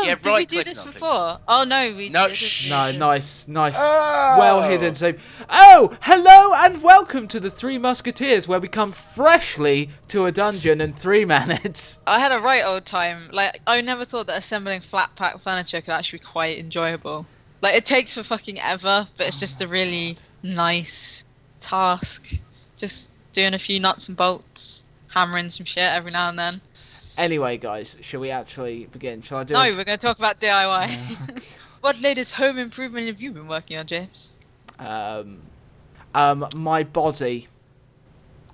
Yeah, did we right do click this on things. before? Oh no, we No, did. shh. No, nice. Oh. Well hidden. So, oh, hello and welcome to the Three Musketeers, where we come freshly to a dungeon and 3 minutes. I had a right old time. Like, I never thought that assembling flat pack furniture could actually be quite enjoyable. Like, it takes for fucking ever, but it's just a really nice task. Just doing a few nuts and bolts, hammering some shit every now and then. Anyway, guys, shall we actually begin? Shall I do No, it? we're going to talk about DIY. What latest home improvement have you been working on, James? My body.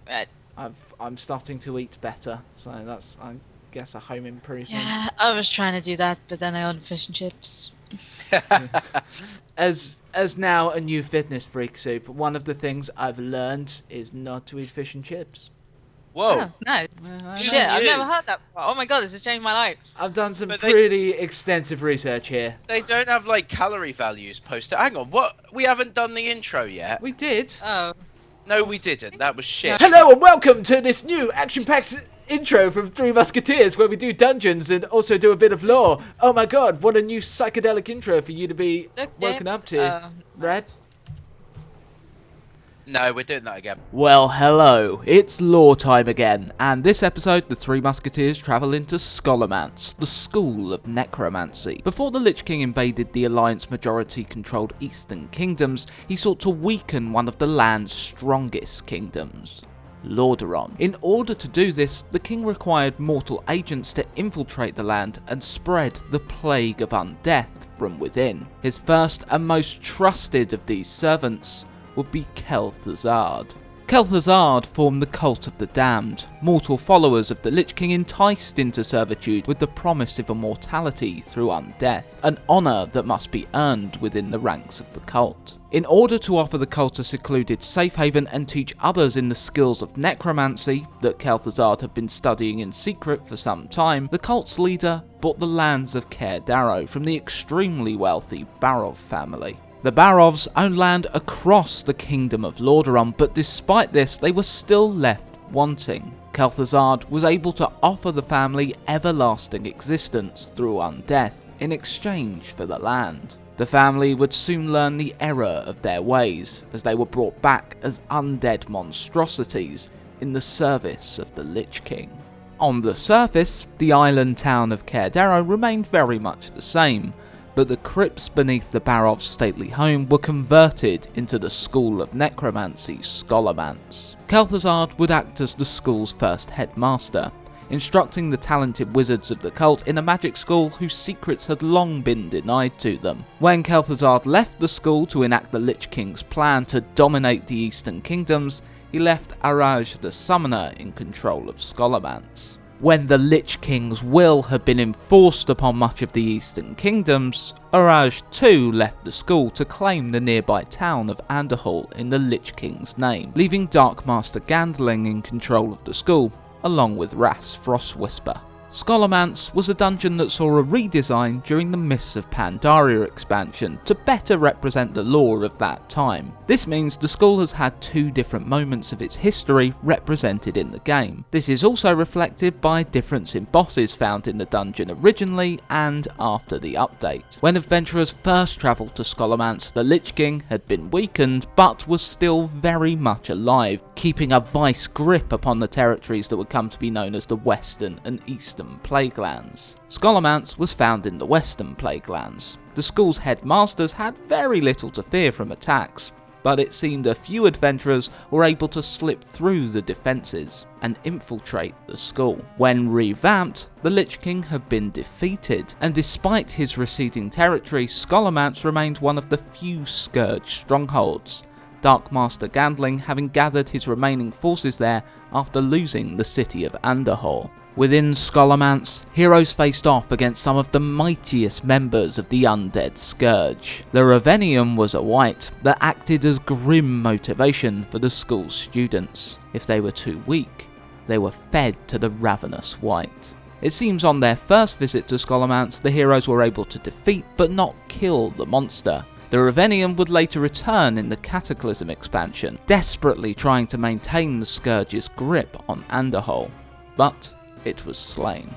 Right. I'm starting to eat better, so that's, I guess, a home improvement. Yeah, I was trying to do that, but then I ordered fish and chips. As now a new fitness freak, Soup, one of the things I've learned is not to eat fish and chips. Whoa. Oh, nice. I Shit, know. I've never heard that before. Oh my god, this has changed my life. I've done some But they- pretty extensive research here. They don't have like calorie values posted. Hang on, what? We haven't done the intro yet. We did. Oh. No, we didn't. That was shit. Hello and welcome to this new action-packed intro from Three Musketeers, where we do dungeons and also do a bit of lore. Oh my god, what a new psychedelic intro for you to be Look, woken James, up to, Red. No, we're doing that again. Well, hello, it's lore time again, and this episode the Three Musketeers travel into Scholomance, the school of necromancy. Before the Lich King invaded the Alliance majority-controlled Eastern Kingdoms, he sought to weaken one of the land's strongest kingdoms, Lordaeron. In order to do this, the king required mortal agents to infiltrate the land and spread the plague of undeath from within. His first and most trusted of these servants would be Kel'Thuzad. Kel'Thuzad formed the Cult of the Damned, mortal followers of the Lich King enticed into servitude with the promise of immortality through undeath, an honour that must be earned within the ranks of the cult. In order to offer the cult a secluded safe haven and teach others in the skills of necromancy that Kel'Thuzad had been studying in secret for some time, the cult's leader bought the lands of Caer Darrow from the extremely wealthy Barov family. The Barovs owned land across the kingdom of Lordaeron, but despite this, they were still left wanting. Kel'Thuzad was able to offer the family everlasting existence through undeath in exchange for the land. The family would soon learn the error of their ways, as they were brought back as undead monstrosities in the service of the Lich King. On the surface, the island town of Caer Darrow remained very much the same, but the crypts beneath the Barov's stately home were converted into the school of necromancy, Scholomance. Kel'Thuzad would act as the school's first headmaster, instructing the talented wizards of the cult in a magic school whose secrets had long been denied to them. When Kel'Thuzad left the school to enact the Lich King's plan to dominate the Eastern Kingdoms, he left Araj the Summoner in control of Scholomance. When the Lich King's will had been enforced upon much of the Eastern Kingdoms, Araj too left the school to claim the nearby town of Andahul in the Lich King's name, leaving Darkmaster Gandling in control of the school, along with Ras Frostwhisper. Scholomance was a dungeon that saw a redesign during the Mists of Pandaria expansion to better represent the lore of that time. This means the school has had 2 different moments of its history represented in the game. This is also reflected by difference in bosses found in the dungeon originally and after the update. When adventurers first travelled to Scholomance, the Lich King had been weakened but was still very much alive, keeping a vice grip upon the territories that would come to be known as the Western and Eastern Plaguelands. Scholomance was found in the Western Plaguelands. The school's headmasters had very little to fear from attacks, but it seemed a few adventurers were able to slip through the defences and infiltrate the school. When revamped, the Lich King had been defeated, and despite his receding territory, Scholomance remained one of the few Scourge strongholds, Darkmaster Gandling having gathered his remaining forces there after losing the city of Andahul. Within Scholomance, heroes faced off against some of the mightiest members of the undead Scourge. The Ravenium was a wight that acted as grim motivation for the school's students. If they were too weak, they were fed to the ravenous wight. It seems on their first visit to Scholomance, the heroes were able to defeat but not kill the monster. The Ravenium would later return in the Cataclysm expansion, desperately trying to maintain the Scourge's grip on Andahul, but it was slain.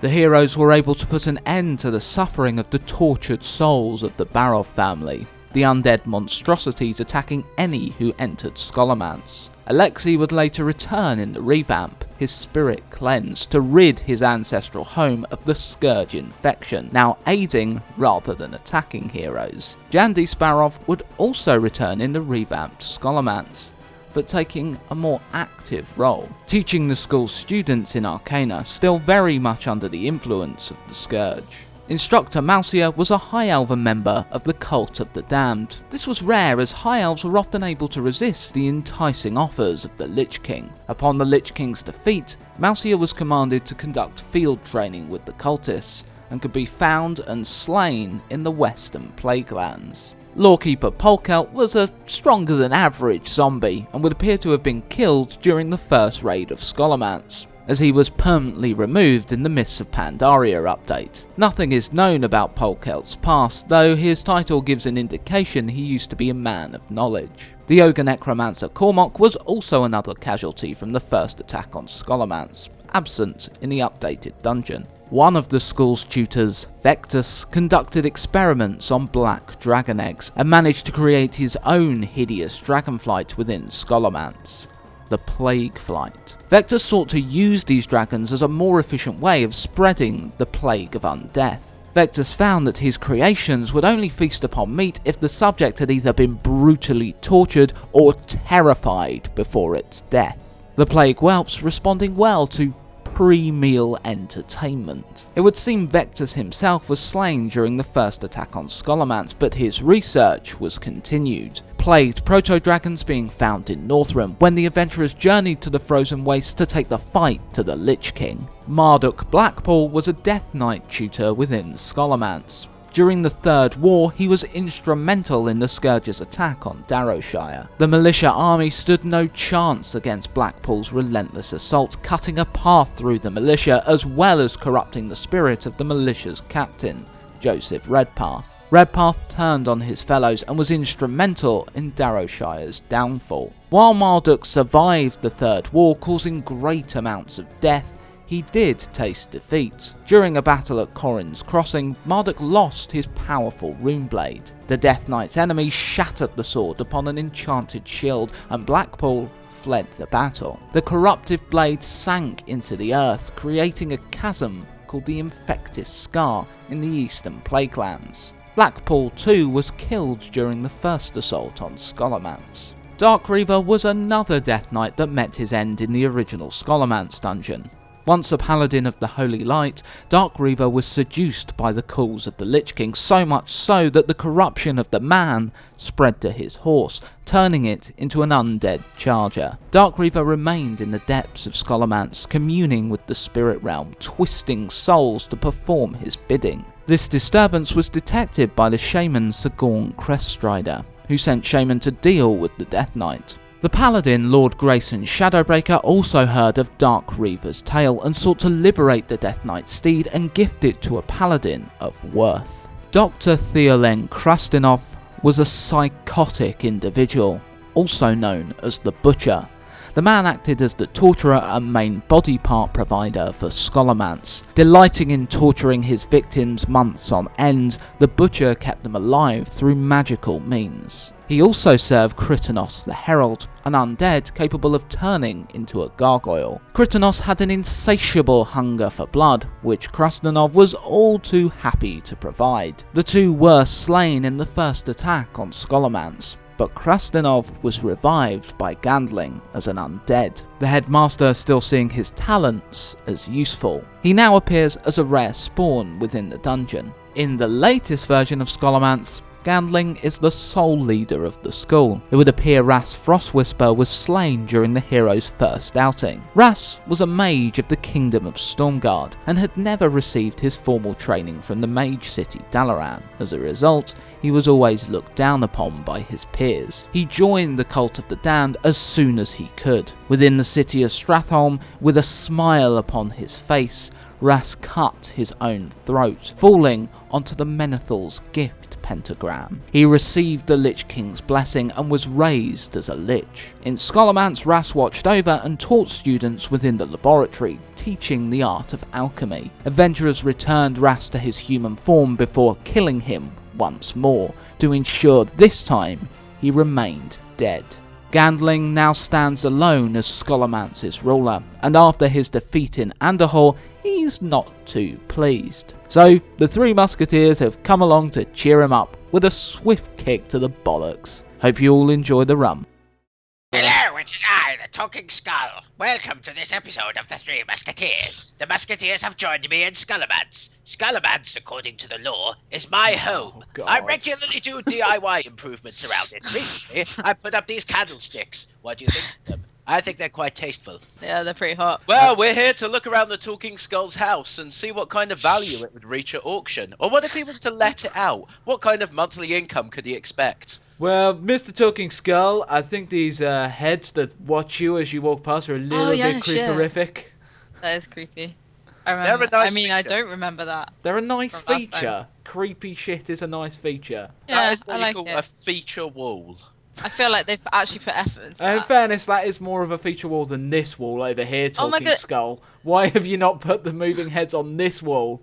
The heroes were able to put an end to the suffering of the tortured souls of the Barov family, the undead monstrosities attacking any who entered Scholomance. Alexei would later return in the revamp, his spirit cleansed, to rid his ancestral home of the Scourge infection, now aiding rather than attacking heroes. Jandis Barov would also return in the revamped Scholomance, but taking a more active role, teaching the school's students in Arcana, still very much under the influence of the Scourge. Instructor Malcia was a High Elven member of the Cult of the Damned. This was rare, as High Elves were often able to resist the enticing offers of the Lich King. Upon the Lich King's defeat, Malcia was commanded to conduct field training with the cultists, and could be found and slain in the Western Plaguelands. Lawkeeper Polkelt was a stronger than average zombie, and would appear to have been killed during the first raid of Scholomance, as he was permanently removed in the Mists of Pandaria update. Nothing is known about Polkelt's past, though his title gives an indication he used to be a man of knowledge. The Ogre Necromancer Cormac was also another casualty from the first attack on Scholomance, absent in the updated dungeon. One of the school's tutors, Vectus, conducted experiments on black dragon eggs and managed to create his own hideous dragonflight within Scholomance, the Plague Flight. Vectus sought to use these dragons as a more efficient way of spreading the plague of undeath. Vectus found that his creations would only feast upon meat if the subject had either been brutally tortured or terrified before its death, the plague whelps responding well to pre-meal entertainment. It would seem Vectus himself was slain during the first attack on Scholomance, but his research was continued. Plagued proto-dragons being found in Northrend when the adventurers journeyed to the Frozen Wastes to take the fight to the Lich King. Marduk Blackpool was a Death Knight tutor within Scholomance. During the Third War, he was instrumental in the Scourge's attack on Darrowshire. The militia army stood no chance against Blackpool's relentless assault, cutting a path through the militia as well as corrupting the spirit of the militia's captain, Joseph Redpath. Redpath turned on his fellows and was instrumental in Darrowshire's downfall. While Marduk survived the Third War, causing great amounts of death, he did taste defeat. During a battle at Corin's Crossing, Marduk lost his powerful runeblade. The Death Knight's enemy shattered the sword upon an enchanted shield, and Blackpool fled the battle. The corruptive blade sank into the earth, creating a chasm called the Infectus Scar in the Eastern Plaguelands. Blackpool too was killed during the first assault on Scholomance. Dark Reaver was another Death Knight that met his end in the original Scholomance dungeon. Once a paladin of the Holy Light, Dark Reaver was seduced by the calls of the Lich King, so much so that the corruption of the man spread to his horse, turning it into an undead charger. Dark Reaver remained in the depths of Scholomance, communing with the spirit realm, twisting souls to perform his bidding. This disturbance was detected by the shaman Sigorn Creststrider, who sent Shaman to deal with the Death Knight. The paladin Lord Grayson Shadowbreaker also heard of Dark Reaver's tale and sought to liberate the Death Knight's steed and gift it to a paladin of worth. Dr. Theolen Krastinov was a psychotic individual, also known as the Butcher. The man acted as the torturer and main body part provider for Scholomance. Delighting in torturing his victims months on end, the Butcher kept them alive through magical means. He also served Krytanos the Herald, an undead capable of turning into a gargoyle. Krytanos had an insatiable hunger for blood, which Krasnanov was all too happy to provide. The two were slain in the first attack on Scholomance, but Krasnanov was revived by Gandling as an undead, the headmaster still seeing his talents as useful. He now appears as a rare spawn within the dungeon. In the latest version of Scholomance, Gandling is the sole leader of the school. It would appear Ras Frostwhisper was slain during the hero's first outing. Ras was a mage of the Kingdom of Stormguard and had never received his formal training from the mage city Dalaran. As a result, he was always looked down upon by his peers. He joined the Cult of the Damned as soon as he could. Within the city of Stratholm, with a smile upon his face, Ras cut his own throat, falling onto the Menethal's gift pentagram. He received the Lich King's blessing and was raised as a Lich. In Scholomance, Ras watched over and taught students within the laboratory, teaching the art of alchemy. Adventurers returned Ras to his human form before killing him once more, to ensure this time he remained dead. Gandling now stands alone as Scolomance's ruler, and after his defeat in Andahol, he's not too pleased. So, the Three Musketeers have come along to cheer him up with a swift kick to the bollocks. Hope you all enjoy the rum. Hello, it is I, the Talking Skull. Welcome to this episode of the Three Musketeers. The Musketeers have joined me in Scholomance. Scholomance, according to the law, is my home. God. I regularly do DIY improvements around it. Recently, I put up these candlesticks. What do you think of them? I think they're quite tasteful. Yeah, they're pretty hot. Well, we're here to look around the Talking Skull's house and see what kind of value it would reach at auction. Or what if he was to let it out? What kind of monthly income could he expect? Well, Mr. Talking Skull, I think these heads that watch you as you walk past are a little bit creeperific. That is creepy. I remember. They're a nice I mean, I feature. don't remember that. They're a nice From last feature. Creepy shit is a nice feature. Yeah, That is what I you like call it. a feature wall. I feel like they've actually put effort into In that. fairness, that is more of a feature wall than this wall over here, Oh my Talking God. Skull. Why have you not put the moving heads on this wall?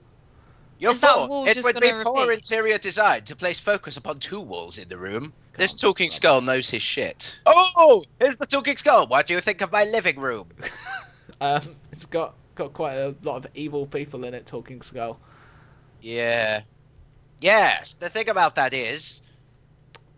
Your Is that fault. wall It just would be gonna poor repeat? interior design to place focus upon two walls in the room. This on, Talking brother. Skull knows his shit. Oh, here's the Talking Skull. What do you think of my living room? It's got quite a lot of evil people in it, Talking Skull. Yeah. Yes, the thing about that is...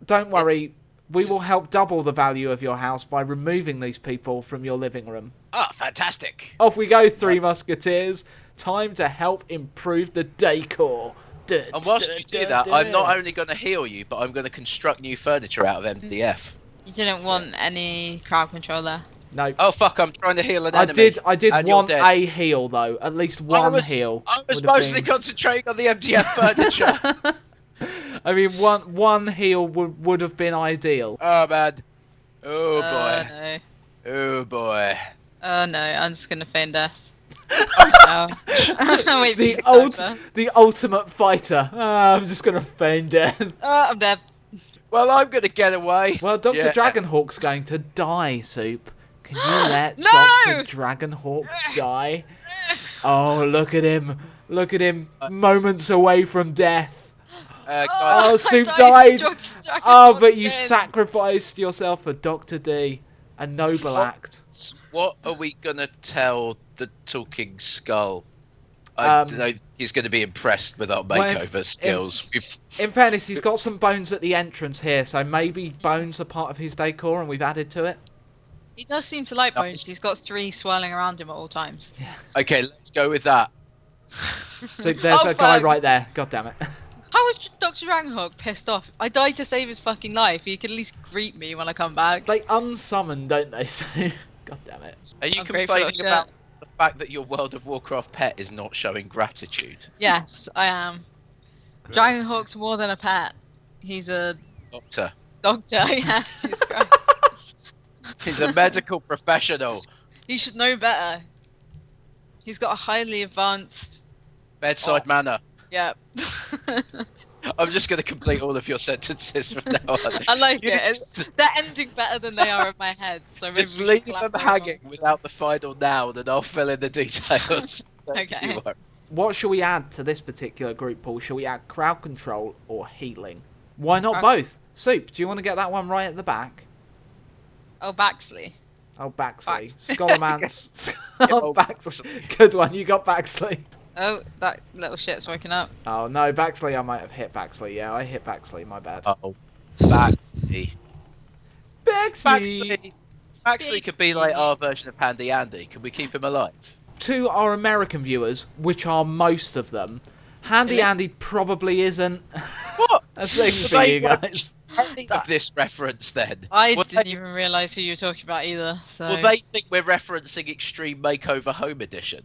Don't worry, we will help double the value of your house by removing these people from your living room. Oh, fantastic. Off we go, Three Nice. Musketeers. Time to help improve the decor. And whilst you do that, I'm not only going to heal you, but I'm going to construct new furniture out of MDF. You didn't want any crowd control there. No. Oh, fuck, I'm trying to heal an I enemy. did and you're want dead. a heal though, at least one heal. I was would have mostly been- concentrating on the MDF furniture. I mean, one heal would have been ideal. Oh, man. Oh, boy. No. Oh, boy. Oh no, I'm just gonna feign death. No. Wait, The ultimate fighter. I'm just gonna feign death. Oh, I'm dead. Well, I'm going to get away. Well, Dr. Yeah. Dragonhawk's going to die, Soup. Can you let No! Dr. Dragonhawk die? Oh, look at him. Look at him. Moments away from death. Guys, Oh, I Soup died died. to Dr. Dragon Oh, but you again. sacrificed yourself for Dr. D. A noble act. what are we going to tell the Talking Skull? I don't know. He's going to be impressed with our Well, if- makeover skills. We've In fairness, he's got some bones at the entrance here, so maybe bones are part of his decor and we've added to it. He does seem to like bones. Nice. He's got three swirling around him at all times. Okay, let's go with that. So there's Oh, a guy fuck. right there. God damn it. How was Dr. Dragonhawk pissed off? I died to save his fucking life. He could at least greet me when I come back. They unsummon, don't they? So, God damn it. Are you I'm grateful complaining shit. about the fact that your World of Warcraft pet is not showing gratitude? Yes, I am. Dragonhawk's more than a pet. He's a Doctor. doctor. Yeah, Jesus Christ. He's a medical professional. He should know better. He's got a highly advanced. Bedside manner. Yeah. I'm just going to complete all of your sentences from now on. I like You it. just- They're ending better than they are in my head. So maybe Just we leave can them collaborate hanging on- without the final noun and I'll fill in the details. Thank Okay. you. What shall we add to this particular group, Paul? Shall we add crowd control or healing? Why not Crowd- both? Soup, do you want to get that one right at the back? Oh, Baxley. Oh, Baxley. Bax- Scholomance. Oh, Baxley. Good one, you got Baxley. Oh, that little shit's waking up. Oh, no, Baxley, I might have hit Baxley. Yeah, I hit Baxley, my bad. Oh, Baxley. Baxley! Baxley could be like our version of Handy Andy. Can we keep him alive? To our American viewers, which are most of them, Handy Really? Andy probably isn't What? a thing Do for they you watch guys. any of this reference then? I Will didn't they- even realise who you were talking about either. So. Well, they think we're referencing Extreme Makeover Home Edition.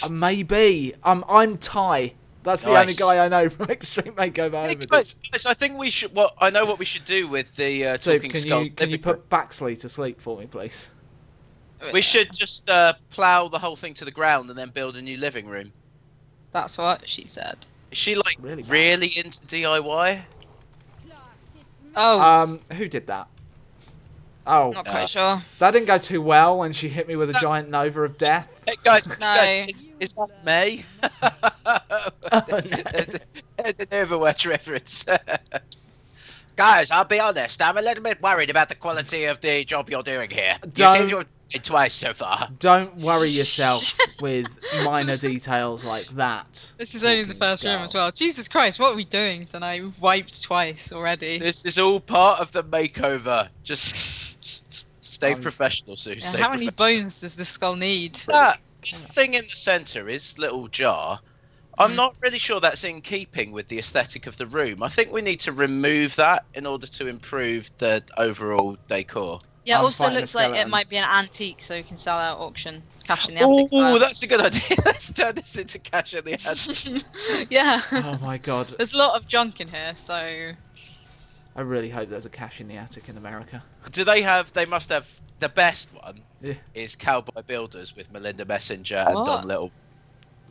Maybe. I'm Ty. That's the only Nice. guy I know from Extreme Makeover Home Hey, Edition. guys, I think we should. Well, I know what we should do with the So, Talking can Skull. you put Baxley to sleep for me, please? We should just plough the whole thing to the ground and then build a new living room. That's what she said. Is she like Really really bad. into DIY? Oh, Who did that? Oh, not quite sure. that didn't go too well when she hit me with a giant Nova of Death. Hey guys, No. is that May? There's an Overwatch reference. Guys, I'll be honest, I'm a little bit worried about the quality of the job you're doing here. You Don't- seem to have it twice so far. Don't worry yourself with minor details like that. This is only the Talking first room skull. as well. Jesus Christ, what are we doing tonight? We've wiped twice already. This is all part of the makeover. Just stay professional, Sue. Yeah, Stay how many professional. bones does this skull need? That thing in the centre, his little jar. I'm not really sure that's in keeping with the aesthetic of the room. I think we need to remove that in order to improve the overall decor. Yeah, I'm also fighting a looks like it skeleton. might be an antique, so we can sell out auction. Cash in the antique Oh, style. that's a good idea. Let's turn this into cash in the hand. Yeah. Oh my god. There's a lot of junk in here, so... I really hope there's a cash in the attic in America. Do they have? They must have. The best one Yeah. is Cowboy Builders with Melinda Messenger and What? Dom Little.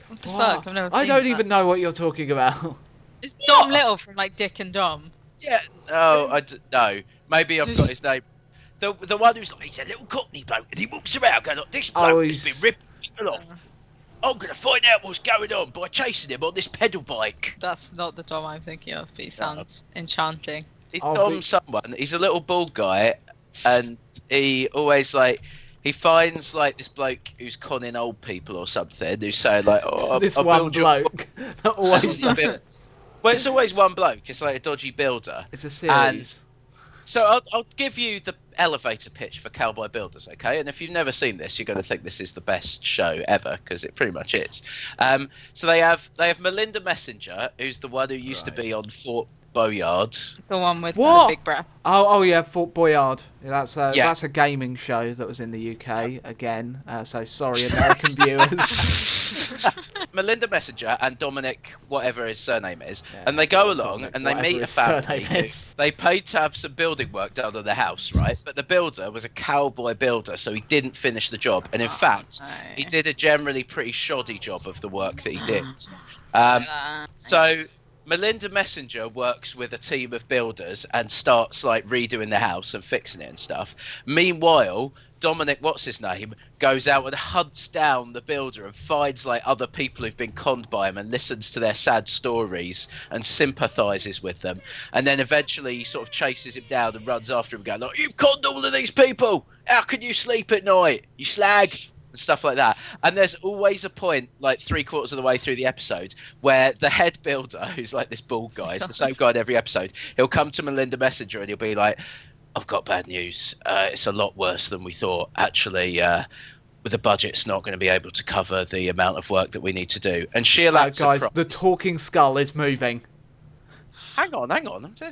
What the What? fuck? I've never seen I don't that. even know what you're talking about. It's Dom Little from, like, Dick and Dom. Yeah. No, no. Maybe I've got his name. The one who's like, He's a little cockney bloke and he walks around going, like, this Oh, bloke has he's- been ripping people off. I'm going to find out what's going on by chasing him on this pedal bike. That's not the Dom I'm thinking of, but he sounds enchanting. he's Oh, Dom but- someone. He's a little bald guy, and he always like. He finds like this bloke who's conning old people or something. Who's saying like, "Oh, This I'll one build your- bloke that always I'll build-" Well, it's always one bloke. It's like a dodgy builder. It's a series. So I'll give you the elevator pitch for Cowboy Builders, okay? And if you've never seen this, you're going to think this is the best show ever because it pretty much is. So they have Melinda Messenger, who's the one who used to Right. be on Fort Boyard. The one with What? the big breath. Oh yeah, Fort Boyard. Yeah, Yeah. that's a gaming show that was in the UK again. So sorry, American viewers. Melinda Messenger and Dominic, whatever his surname is, Yeah, and they go Dominic, along and they whatever meet a his family. surname who- is. They paid to have some building work done on the house, right? But the builder was a cowboy builder, so he didn't finish the job. And in fact, he did a generally pretty shoddy job of the work that he did. So Melinda Messenger works with a team of builders and starts like redoing the house and fixing it and stuff. Meanwhile, Dominic, what's his name, goes out and hunts down the builder and finds like other people who've been conned by him and listens to their sad stories and sympathizes with them. And then eventually he sort of chases him down and runs after him going like, "You've conned all of these people! How can you sleep at night, you slag?" And stuff like that. And there's always a point, like 3/4 of the way through the episode, where the head builder, who's like this bald guy, it's the same guy in every episode, he'll come to Melinda Messenger and he'll be like, "I've got bad news. It's a lot worse than we thought. Actually, with the budget's not going to be able to cover the amount of work that we need to do." And she'll act Guys, surprised. the talking skull is moving. Hang on. I'm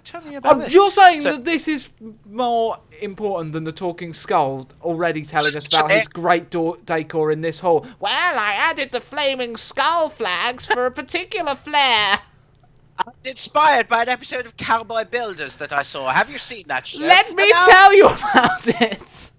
telling you about this. You're saying So- that this is more important than the talking skull already telling us about his great decor in this hall. Well, I added the flaming skull flags for a particular flair. Inspired by an episode of Cowboy Builders that I saw. Have you seen that show? Let me And now, tell you about it.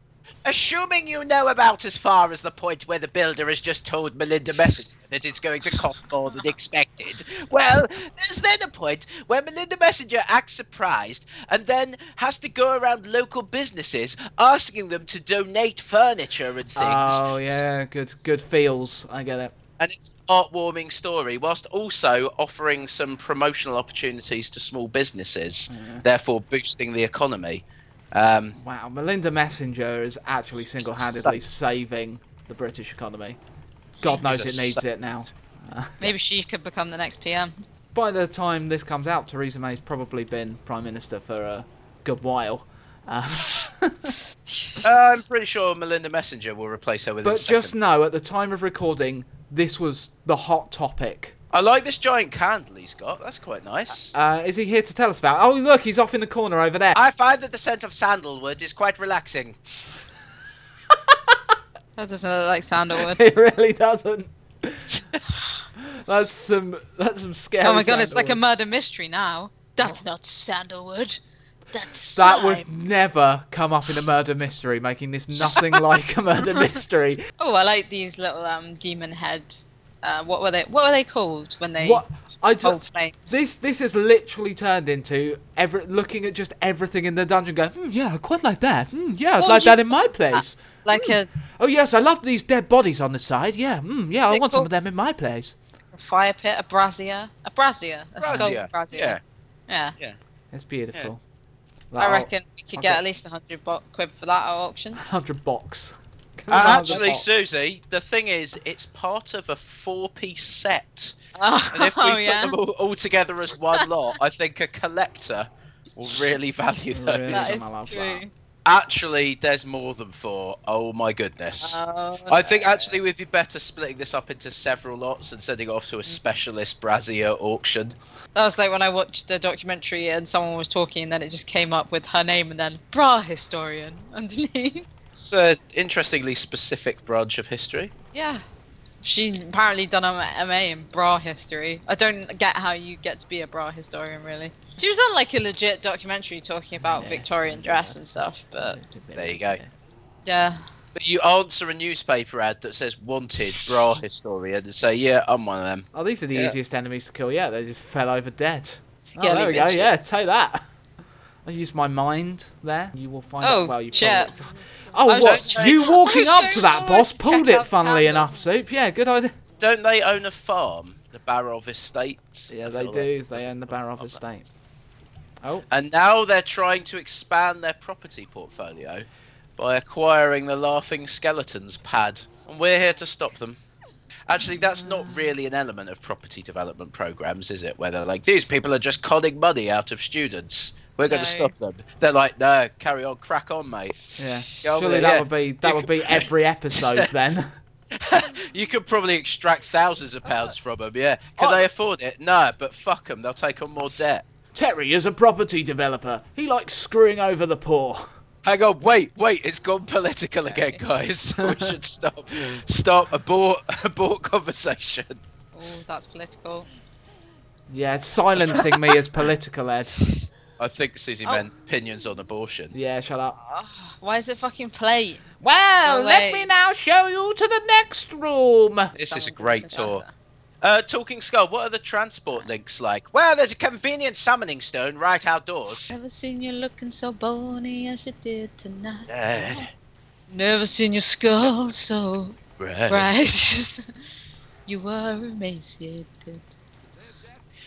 Assuming you know about as far as the point where the builder has just told Melinda Messenger that it's going to cost more than expected. Well, there's then a point where Melinda Messenger acts surprised and then has to go around local businesses asking them to donate furniture and things. Oh yeah, good feels. I get it. And it's an heartwarming story, whilst also offering some promotional opportunities to small businesses, therefore boosting the economy. Wow, Melinda Messenger is actually single-handedly saving the British economy. God knows it needs it now. Maybe she could become the next PM. By the time this comes out, Theresa May's probably been Prime Minister for a good while. I'm pretty sure Melinda Messenger will replace her within But seconds. just know, at the time of recording, this was the hot topic. I like this giant candle he's got. That's quite nice. Is he here to tell us about? Oh, look, he's off in the corner over there. I find that the scent of sandalwood is quite relaxing. That doesn't look like sandalwood. It really doesn't. That's some scary. Oh my god, it's like a sandalwood. murder mystery now. That's not sandalwood. That's That slime. would never come up in a murder mystery, making this nothing like a murder mystery. Oh, I like these little demon head What were they? What were they called when they? What? Flames. This has literally turned into looking at just everything in the dungeon, going, yeah, I quite like that. Yeah, I'd like that in my place. Like a. Oh yes, I love these dead bodies on the side. Yeah, yeah, I want some of them in my place. A fire pit, a brazier, a skull brazier. Yeah. It's beautiful. Yeah. I reckon we could get at least 100 quid for that at auction. 100 box. Actually, Susie, the thing is, it's part of a 4-piece set. And if we put them all together as one lot, I think a collector will really value those. That is true. Actually, there's more than 4. Oh my goodness. I think actually we'd be better splitting this up into several lots and sending it off to a specialist brazier auction. That was like when I watched the documentary and someone was talking and then it just came up with her name and then bra historian underneath. It's an interestingly specific branch of history. Yeah. She apparently done an MA in bra history. I don't get how you get to be a bra historian, really. She was on like a legit documentary talking about Victorian dress and stuff, but... There you go. Yeah. But you answer a newspaper ad that says wanted bra historian and say, yeah, I'm one of them. Oh, these are the easiest enemies to kill. Yeah, they just fell over dead. Skelly there we go. bitches. Yeah, take that. I used my mind there. You will find it. Well, you shit. Oh, what? You walking up to that boss pulled it, funnily candles. enough, Soup. Yeah, good idea. Don't they own a farm? The Barov Estates? Yeah, I they feel do. like They own the Barov Estate. Oh. And now they're trying to expand their property portfolio by acquiring the Laughing Skeletons pad. And we're here to stop them. Actually, that's not really an element of property development programs, is it? Where they're like, these people are just conning money out of students. We're going to stop them. They're like, no, carry on, crack on, mate. Yeah. Go Surely there, that would be every episode then. You could probably extract thousands of pounds from them, yeah. Can they afford it? No, but fuck them. They'll take on more debt. Terry is a property developer. He likes screwing over the poor. Hang on, wait, it's gone political again, guys. We should stop, abort conversation. Oh, that's political. Yeah, silencing me is political, Ed. I think Susie meant opinions on abortion. Yeah, shut up. Why is it fucking plate? Well, let me now show you to the next room. This is a great tour. Talking Skull, what are the transport links like? Well, there's a convenient summoning stone right outdoors. Never seen you looking so bony as you did tonight. Red. Never seen your skull so Red. bright. You were emaciated.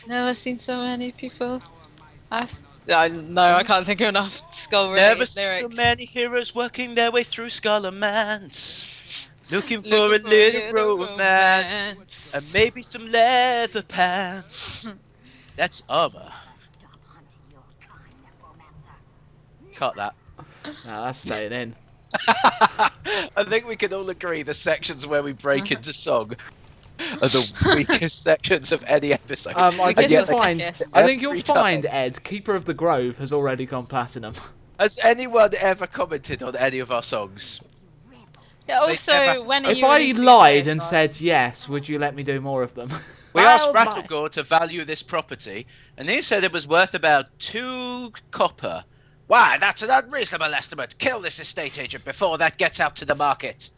Never seen so many people. I can't think of enough skull-related Never lyrics. seen so many heroes working their way through Scholomance. Looking for a little romance. And maybe some leather pants. That's armor. Cut that. No, that's staying in. I think we can all agree the sections where we break into song are the weakest sections of any episode. I think you'll every find, time. Ed, Keeper of the Grove has already gone platinum. Has anyone ever commented on any of our songs? Yeah, also, when are If you I releasing lied it? and said yes, would you let me do more of them? We asked Rattlegore to value this property, and he said it was worth about 2 copper. Why, that's an unreasonable estimate. Kill this estate agent before that gets out to the market.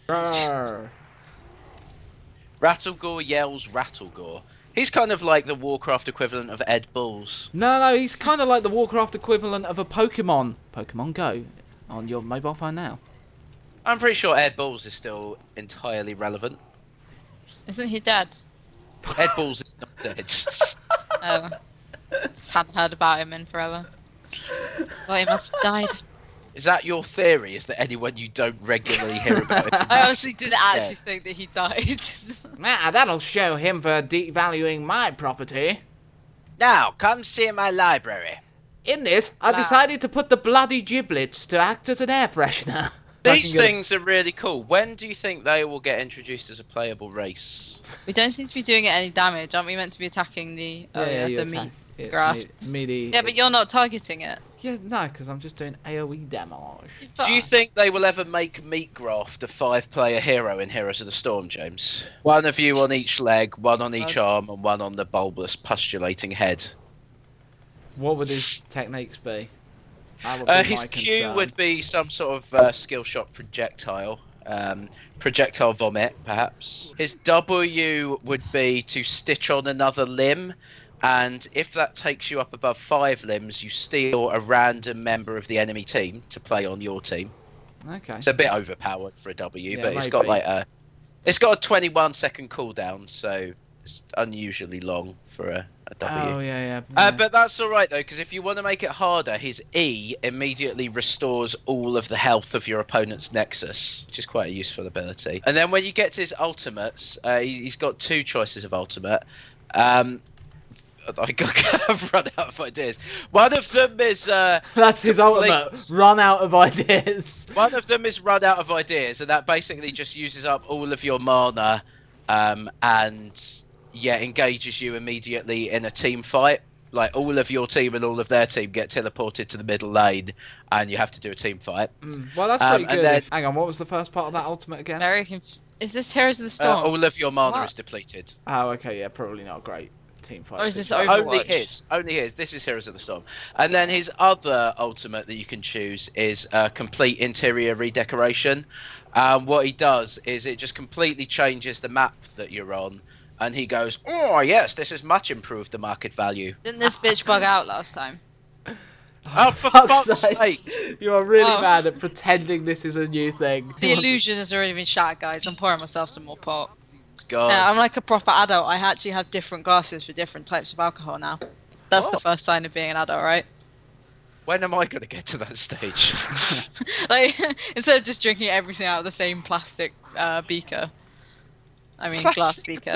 Rattlegore yells Rattlegore. He's kind of like the Warcraft equivalent of Ed Bulls. No, he's kind of like the Warcraft equivalent of a Pokemon. Pokemon Go on your mobile phone now. I'm pretty sure Ed Bulls is still entirely relevant. Isn't he dead? Ed Bulls is not dead. Oh. Just hadn't heard about him in forever. Well, he must have died. Is that your theory? Is that anyone you don't regularly hear about? I honestly didn't actually think that he died. That'll show him for devaluing my property. Now, come see my library. In this, I decided to put the bloody giblets to act as an air freshener. These things are really cool. When do you think they will get introduced as a playable race? We don't seem to be doing it any damage. Aren't we meant to be attacking the meat grafts? Yeah, but you're not targeting it. Yeah, no, because I'm just doing AoE damage. Do you think they will ever make Meatgraft a 5-player hero in Heroes of the Storm, James? One of you on each leg, one on each arm, and one on the bulbous, pustulating head. What would his techniques be? His Q would be some sort of skill shot projectile. projectile vomit, perhaps. His W would be to stitch on another limb, and if that takes you up above 5 limbs, you steal a random member of the enemy team to play on your team. Okay. It's a bit overpowered for a W, Yeah, but it's maybe. got like it's got a 21-second cooldown, so it's unusually long for a W. Oh yeah. But that's all right though, because if you want to make it harder, his E immediately restores all of the health of your opponent's Nexus, which is quite a useful ability. And then when you get to his ultimates, he's got 2 choices of ultimate. I've run out of ideas. One of them is that's his ultimate. Run out of ideas. One of them is run out of ideas, and that basically just uses up all of your mana, and engages you immediately in a team fight. Like all of your team and all of their team get teleported to the middle lane, and you have to do a team fight. Well, that's pretty good. Then, hang on, what was the first part of that ultimate again? Is this Heroes of the Storm? all of your mana is depleted. Oh, okay, yeah, probably not a great team fight. Or is this situation. Only his. This is Heroes of the Storm. And then his other ultimate that you can choose is complete interior redecoration. What he does is it just completely changes the map that you're on, and he goes, "Oh yes, this has much improved the market value." Didn't this bitch bug out last time? Oh, for fuck's sake! You are really bad at pretending this is a new thing. The illusion has already been shattered, guys. I'm pouring myself some more port. God. Yeah, I'm like a proper adult. I actually have different glasses for different types of alcohol now. That's the first sign of being an adult, right? When am I going to get to that stage? Like, instead of just drinking everything out of the same plastic beaker. I mean, glass beaker.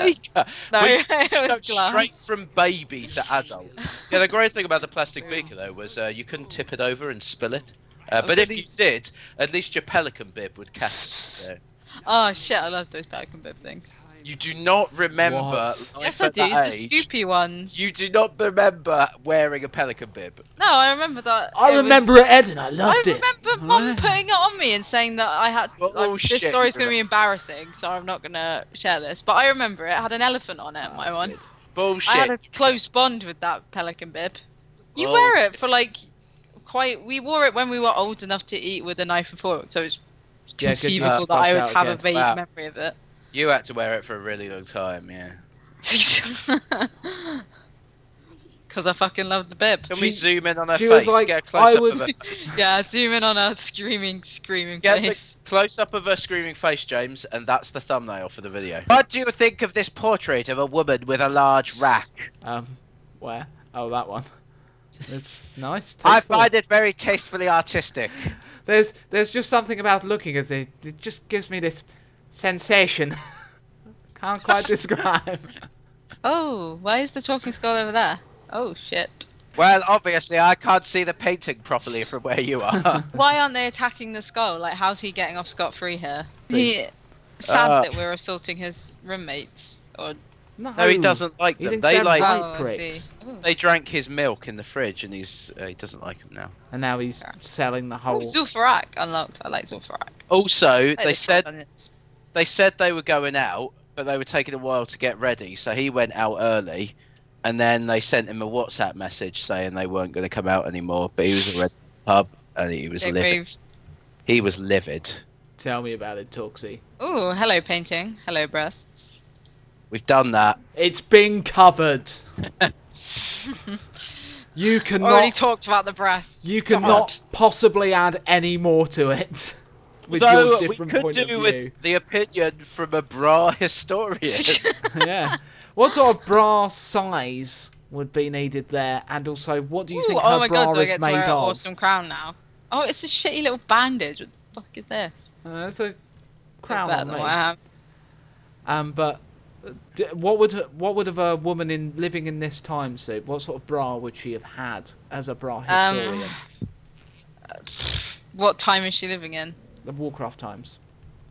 No, it was glass. Straight from baby to adult. Yeah, the great thing about the plastic beaker, though, was you couldn't tip it over and spill it. But if you did, at least your pelican bib would catch it. So. Oh, shit, I love those pelican bib things. You do not remember. Yes, I do. The scoopy ones. You do not remember wearing a pelican bib. No, I remember that. I remember it, Ed, and I loved it. I remember Mum putting it on me and saying that I had. This story's going to be embarrassing, so I'm not going to share this. But I remember it had an elephant on it. My one. Good. Bullshit. I had a close bond with that pelican bib. You wear it for like We wore it when we were old enough to eat with a knife and fork, so it's conceivable that I would have a vague memory of it. You had to wear it for a really long time, yeah. Because I fucking love the bib. Can we zoom in on her she face? was like, Get a close-up of her face. Yeah, zoom in on her screaming Get face. the close-up of her screaming face, James, and that's the thumbnail for the video. What do you think of this portrait of a woman with a large rack? Where? Oh, that one. It's nice. I Tasteful. find it very tastefully artistic. There's just something about looking at it. It just gives me this sensation. Can't quite describe. Oh, why is the talking skull over there? Oh shit. Well, obviously I can't see the painting properly from where you are. Why aren't they attacking the skull? Like, how's he getting off scot-free here? He sad that we're assaulting his roommates, or No, he doesn't like them. They like Oh, I pricks. see. Ooh. they drank his milk in the fridge, and he doesn't like them now. And now he's selling the Oh, whole. Zul'Farrak unlocked. I like Zul'Farrak. Also, Like they the said onions. they were going out, but they were taking a while to get ready, so he went out early, and then they sent him a WhatsApp message saying they weren't going to come out anymore, but he was already in the pub, and he was livid. Moved. He was livid. Tell me about it, Toxie. Ooh, hello painting. Hello breasts. We've done that. It's been covered. You cannot. Already talked about the breasts. You cannot possibly add any more to it. With your Though we different could point of do view. with the opinion from a bra historian. Yeah. What sort of bra size would be needed there? And also, what do you think oh her my bra god, do I is get to made wear an of? awesome crown now? Oh, it's a shitty little bandage. What the fuck is this? It's a crown Better on than me. what I have. But what would have a woman living in this time suit? What sort of bra would she have had as a bra historian? What time is she living in? The Warcraft times.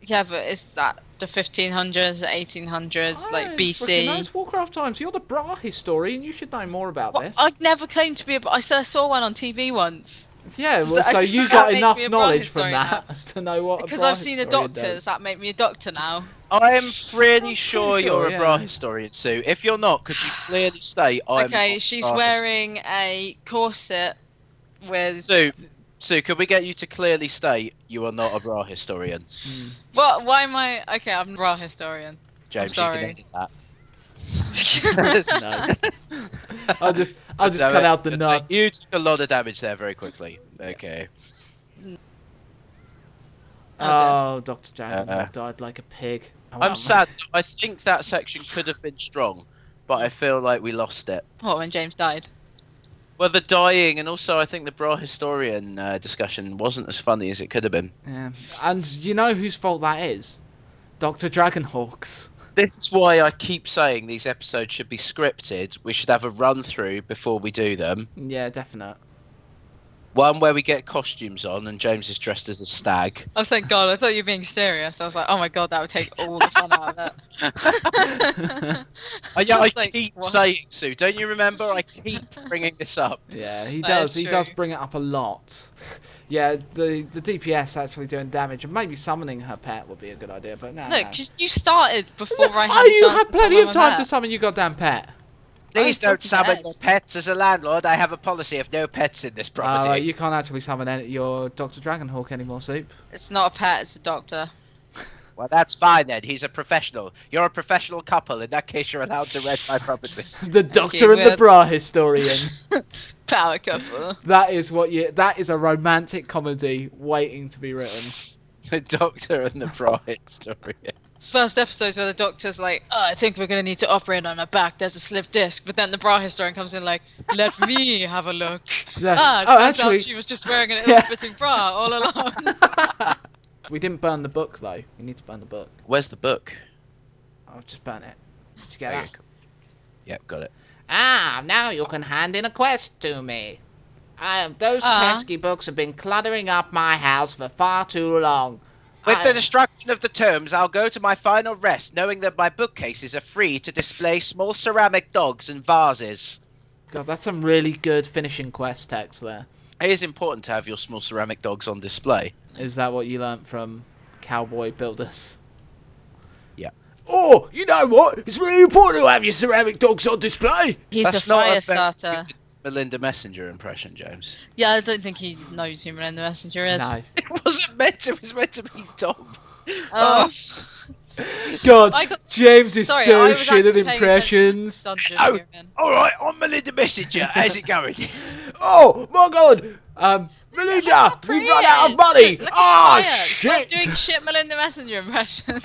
Yeah, but is that the 1500s, the 1800s, like Freaking BC? knows Warcraft times. You're the bra historian. You should know more about Well, this. I've never claimed to be I saw one on TV once. Yeah, So well, that so actually you does got make enough me a bra knowledge from historian that to know what Because a bra I've seen the historian doctors, does. that make me a doctor now. I'm pretty sure you're sure, a bra yeah. historian, Sue. If you're not, could you clearly state I'm Okay, not she's bra wearing a corset with... Sue, Sue, could we get you to clearly state you are not a bra historian? What? Why am I? Okay, I'm a bra historian. James, I'm you can sorry. edit that. No. I'll just cut out the nub. You took a lot of damage there very quickly. Okay. Oh, Dr. Dragon died like a pig. Oh, I'm sad. I think that section could have been strong, but I feel like we lost it. What, when James died? Well, the dying, and also I think the bra historian discussion wasn't as funny as it could have been. Yeah. And you know whose fault that is? Dr. Dragonhawk's. This is why I keep saying these episodes should be scripted. We should have a run through before we do them. Yeah, definite. One where we get costumes on and James is dressed as a stag. Oh, thank God. I thought you were being serious. I was like, oh my God, that would take all the fun out of it. I keep saying, Sue, don't you remember? I keep bringing this up. Yeah, he That does. is He true. does bring it up a lot. Yeah, the DPS actually doing damage, and maybe summoning her pet would be a good idea, but no. No, no. because you started before I had Oh, you a chance had to plenty summon of my time pet. to summon your goddamn pet. Please I don't thought summon you your said. pets. As a landlord, I have a policy of no pets in this property. You can't actually summon your Dr. Dragonhawk anymore, Soup. It's not a pet, it's a doctor. Well, that's fine then. He's a professional. You're a professional couple. In that case, you're allowed to rent my property. The Doctor and the weird. Bra Historian. Power couple. That is a romantic comedy waiting to be written. The Doctor and the bra historian. First episodes where the doctor's like, oh, I think we're going to need to operate on her back. There's a slipped disc. But then the bra historian comes in like, let me have a look. Yeah. Turns out she was just wearing an ill-fitting bra all along. We didn't burn the book, though. We need to burn the book. Where's the book? I'll just burn it. Did you get Okay, that? cool. Yep, got it. Ah, now you can hand in a quest to me. Those pesky books have been cluttering up my house for far too long. With the destruction of the tomes, I'll go to my final rest, knowing that my bookcases are free to display small ceramic dogs and vases. God, that's some really good finishing quest text there. It is important to have your small ceramic dogs on display. Is that what you learnt from Cowboy Builders? Yeah. Oh, you know what? It's really important to have your ceramic dogs on display. He's That's a not fire very starter. good Melinda Messenger impression, James. Yeah, I don't think he knows who Melinda Messenger is. No. It wasn't meant to. It was meant to be Tom. Oh. God, I got- James is Sorry, I so was shit at actually paying attention to this impressions. dungeon Oh. you're in. All right, I'm Melinda Messenger. How's it going? Oh my God, Melinda, we've run out of money. Look at Ah, fire. shit. Stop doing shit Melinda Messenger impression.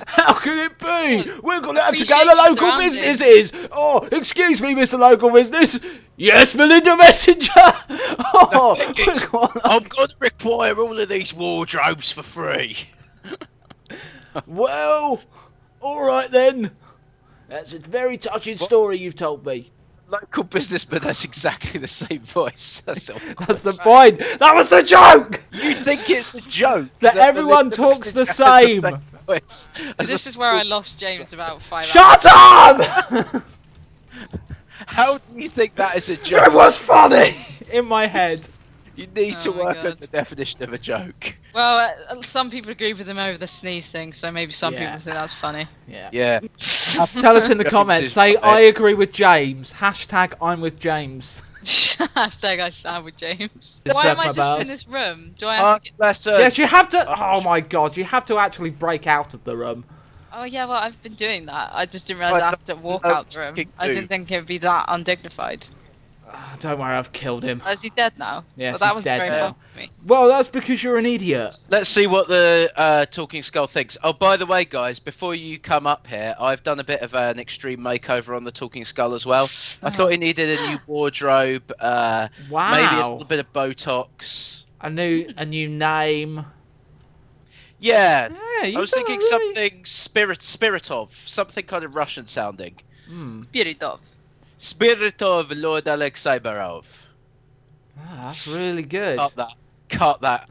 How can it be? We're gonna have to go Appreciate to your local surroundings. businesses. Oh, excuse me, Mr. Local Business. Yes, Melinda Messenger. Oh, I'm going to require all of these wardrobes for free. well, all right then. That's a very touching story you've told me. Local businessman has exactly the same voice. That's all. That's the point. That was the joke. You think it's a joke That everyone Melinda talks the Messenger has same. voice as This a is where I small- lost James about 5 hours. Shut up! How do you think that is a joke? It was funny in my head. You need to Oh my work on God. the definition of a joke. Well, some people agree with him over the sneeze thing, so maybe some Yeah. people think that's funny. Yeah. Yeah. Tell us in the James comments. is Say right. I agree with James. Hashtag I'm with James. Hashtag I stand with James. Just Why said am I my just bells. in this room? Do I have to get... Yes, you have to. Oh my God, you have to actually break out of the room. Oh yeah, well I've been doing that. I just didn't realise I have to walk out the room. I didn't think it would be that undignified. Oh, don't worry, I've killed him. Oh, is he dead now? Yes, well, that he's was dead very now. fun for me. Well, that's because you're an idiot. Let's see what the Talking Skull thinks. Oh, by the way, guys, before you come up here, I've done a bit of an extreme makeover on the Talking Skull as well. I thought he needed a new wardrobe, maybe a Wow. little bit of Botox. A new name. Yeah, Yeah, I was thinking something Spiritov, something kind of Russian sounding. Spiritov. Spiritov Lord Alexei Barov. Ah, that's really good. Cut Cut that.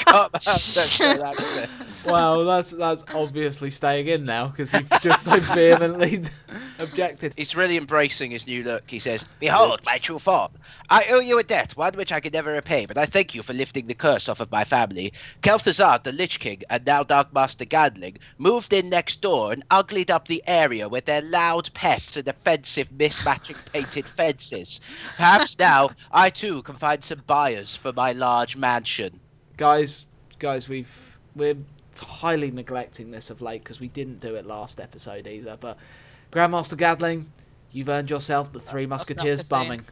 Cut that accent. Well, that's obviously staying in now because you've just so vehemently objected. He's really embracing his new look. He says, "Behold, my true form. I owe you a debt, one which I can never repay, but I thank you for lifting the curse off of my family. Kel'Thuzad, the Lich King, and now Dark Master Gadling, moved in next door and uglied up the area with their loud pets and offensive mismatching painted fences. Perhaps now I too can find some buyers for my large mansion." Guys, we're highly neglecting this of late because we didn't do it last episode either. But Grandmaster Gadling, you've earned yourself the Three Musketeers bumming.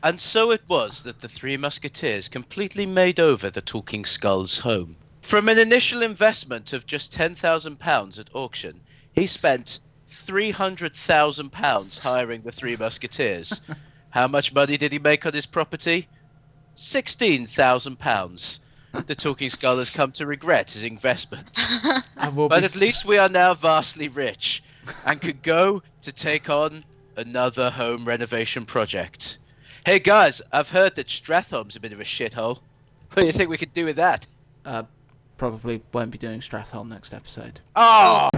And so it was that the Three Musketeers completely made over the Talking Skull's home. From an initial investment of just £10,000 at auction, he spent £300,000 hiring the Three Musketeers. How much money did he make on his property? £16,000. The Talking Skull has come to regret his investment. But at least we are now vastly rich and could go to take on another home renovation project. Hey guys, I've heard that Stratholme's a bit of a shithole. What do you think we could do with that? Probably won't be doing Stratholme next episode. Oh!